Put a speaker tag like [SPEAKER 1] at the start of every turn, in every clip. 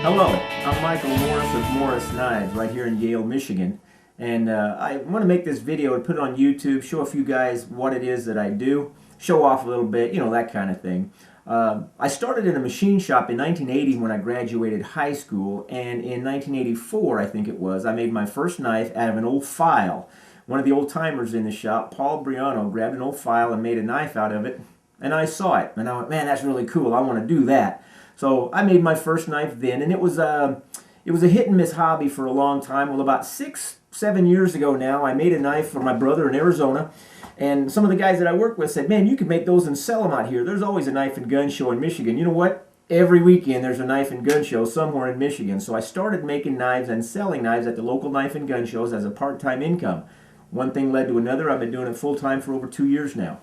[SPEAKER 1] Hello, I'm Michael Morris of Morris Knives right here in Yale, Michigan. And I want to make this video and put it on YouTube, show a few guys what it is that I do, show off a little bit, that kind of thing. I started in a machine shop in 1980 when I graduated high school, and in 1984, I think it was, I made my first knife out of an old file. One of the old timers in the shop, Paul Briano, grabbed an old file and made a knife out of it, and I saw it, and I went, man, that's really cool, I want to do that. So I made my first knife then, and it was a hit and miss hobby for a long time. Well, about 6-7 years ago now, I made a knife for my brother in Arizona, and some of the guys that I work with said, man, you can make those and sell them out here. There's always a knife and gun show in Michigan. You know what? Every weekend there's a knife and gun show somewhere in Michigan. So I started making knives and selling knives at the local knife and gun shows as a part-time income. One thing led to another. I've been doing it full-time for over 2 years now,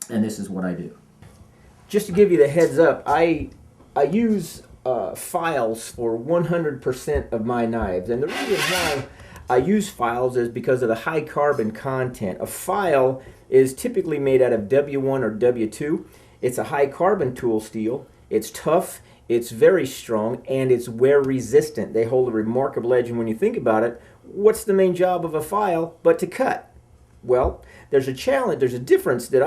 [SPEAKER 1] and this is what I do. Just to give you the heads up, I use files for 100% of my knives, and the reason why I use files is because of the high carbon content. A file is typically made out of W1 or W2. It's a high carbon tool steel. It's tough, it's very strong, and it's wear resistant. They hold a remarkable edge, and when you think about it, what's the main job of a file but to cut? Well, there's a challenge, there's a difference that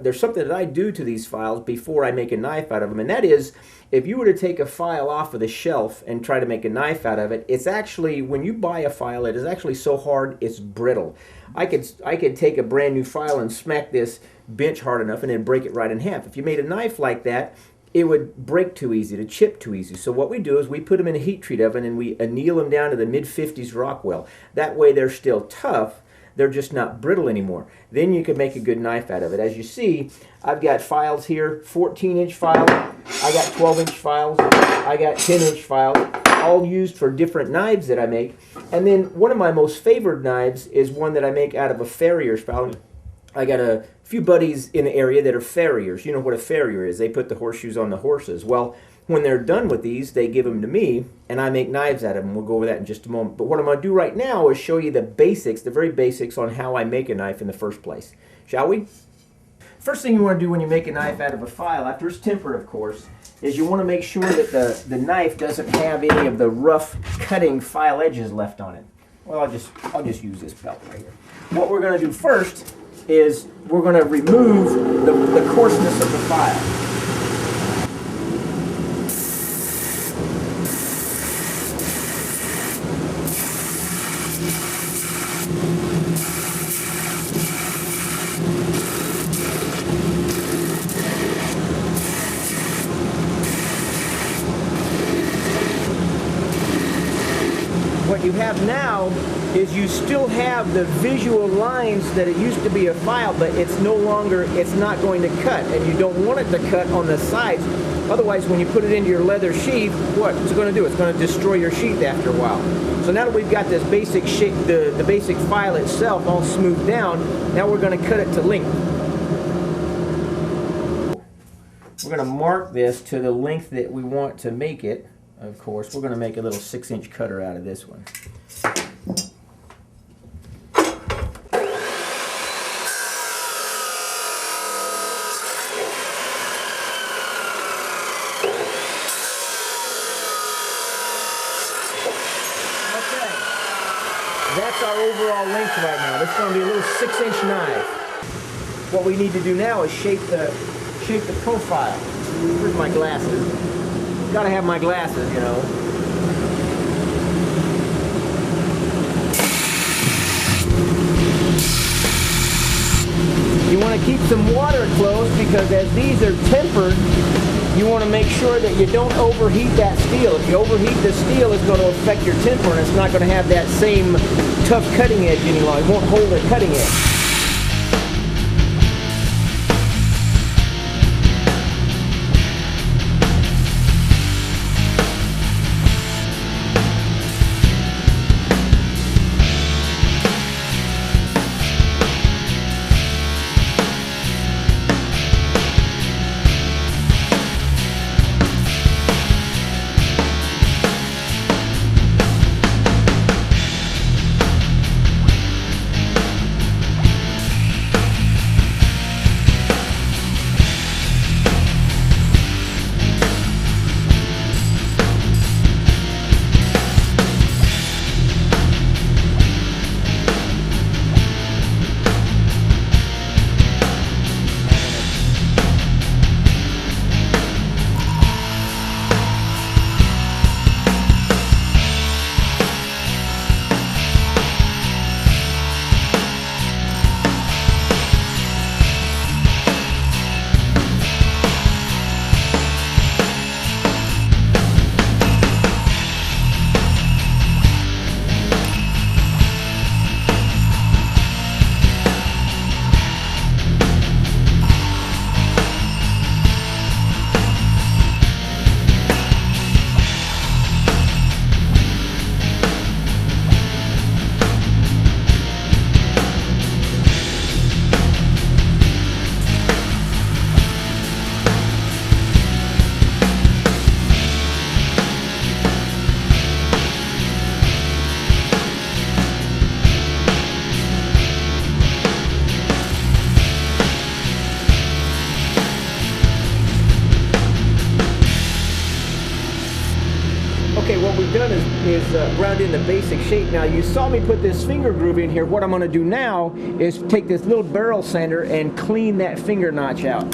[SPEAKER 1] there's something that I do to these files before I make a knife out of them, and that is, if you were to take a file off of the shelf and try to make a knife out of it, it's actually, when you buy a file, it is actually so hard it's brittle. I could take a brand new file and smack this bench hard enough and then break it right in half. If you made a knife like that, it would break too easy, to chip too easy. So what we do is we put them in a heat treat oven and we anneal them down to the mid-50s Rockwell. That way they're still tough, they're just not brittle anymore. Then you can make a good knife out of it. As you see, I've got files here, 14-inch files, I got 12-inch files, I got 10-inch files, all used for different knives that I make. And then one of my most favored knives is one that I make out of a farrier's file. I got a few buddies in the area that are farriers. You know what a farrier is. They put the horseshoes on the horses. Well, when they're done with these, they give them to me, and I make knives out of them. We'll go over that in just a moment. But what I'm going to do right now is show you the basics, the very basics on how I make a knife in the first place. Shall we? First thing you want to do when you make a knife out of a file, after it's tempered, of course, is you want to make sure that the knife doesn't have any of the rough cutting file edges left on it. Well, I'll just use this belt right here. What we're going to do first is we're going to remove the coarseness of the file. What you have now is you still have the visual lines that it used to be a file, but it's no longer, it's not going to cut, and you don't want it to cut on the sides. Otherwise, when you put it into your leather sheath, what it's going to do? It's going to destroy your sheath after a while. So now that we've got this basic shape, the basic file itself all smoothed down, now we're going to cut it to length. We're going to mark this to the length that we want to make it. Of course, we're going to make a little 6-inch cutter out of this one. Okay, that's our overall length right now. This is going to be a little 6-inch knife. What we need to do now is shape the profile. Where's my glasses? Gotta have my glasses, you know. You want to keep some water close because as these are tempered, you want to make sure that you don't overheat that steel. If you overheat the steel, it's going to affect your temper and it's not going to have that same tough cutting edge any longer. It won't hold a cutting edge. Okay, what we've done is ground in the basic shape. Now, you saw me put this finger groove in here. What I'm going to do now is take this little barrel sander and clean that finger notch out.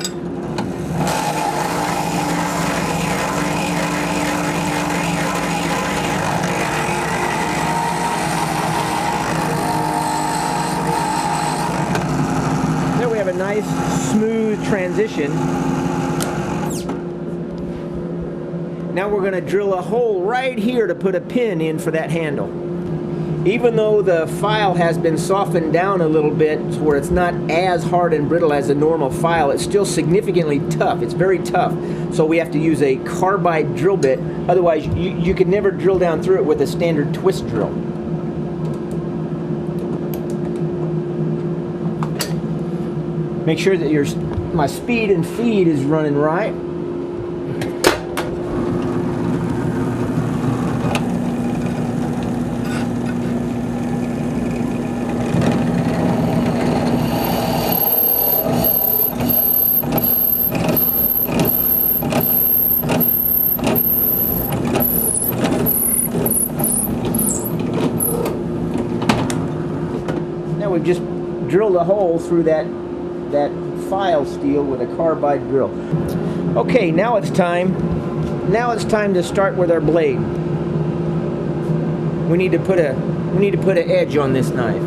[SPEAKER 1] There we have a nice, smooth transition. Now we're going to drill a hole right here to put a pin in for that handle. Even though the file has been softened down a little bit to where it's not as hard and brittle as a normal file, it's still significantly tough. It's very tough. So we have to use a carbide drill bit. Otherwise, you could never drill down through it with a standard twist drill. Make sure that my speed and feed is running right. Now we've just drilled a hole through that file steel with a carbide drill. Okay, now it's time to start with our blade. We need to put an edge on this knife.